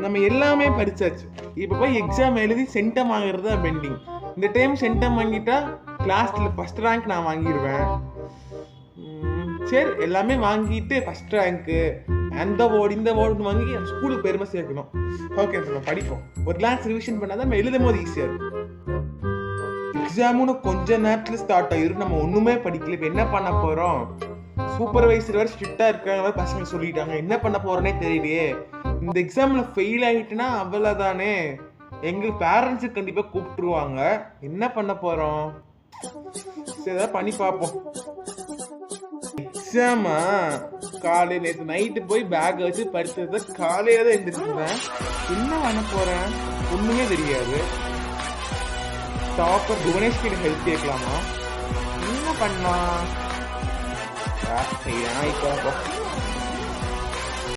நம்ம எல்லாமே படிச்சாச்சு. இப்போ போய் எக்ஸாம் எழுதி சென்டம் வாங்குறது தான் பெண்டிங். இந்த டைம் சென்டம் வாங்கிட்டா கிளாஸ்ல ஃபர்ஸ்ட் ரேங்க் நான் வாங்கிடுவேன். சரி, எல்லாமே வாங்கிட்டு ஃபர்ஸ்ட் ரேங்க்கு அந்த அவார்டு இந்த அவார்டுன்னு வாங்கி அந்த ஸ்கூலுக்கு பெருமை சேர்க்கணும். ஓகே, நம்ம படிப்போம். ஒரு கிளாஸ் ரிவிஷன் பண்ணாதான் நம்ம எழுதும் போது ஈஸியாக இருக்கும். எக்ஸாமுன்னு கொஞ்ச நேரத்தில் ஸ்டார்ட் ஆகிரும். நம்ம ஒன்றுமே படிக்கல. இப்போ என்ன பண்ண போகிறோம்? சூப்பர்வைசர் வேறு ஸ்ட்ரிக்டாக இருக்கிற பசங்க சொல்லிட்டாங்க. என்ன பண்ண போகிறோன்னே தெரியலையே. இந்த எக்ஸாமில் ஃபெயில் ஆகிட்டுனா அவ்வளோதானே. எங்கள் பேரண்ட்ஸுக்கு கண்டிப்பாக கூப்பிட்டுருவாங்க. என்ன பண்ண போகிறோம்? சரி, ஏதாவது பண்ணி பார்ப்போம். எக்ஸாமா காலையில் நேற்று நைட்டு போய் பேக் வச்சு படித்ததை காலையில் தான் எழுந்திருக்கிறேன். என்ன பண்ண போகிறேன் ஒன்றுமே தெரியாது. டாப்பர் புவனேஷ் கிட்ட ஹெல்ப் கேட்கலாமா? என்ன பண்ணலாம்? இப்போ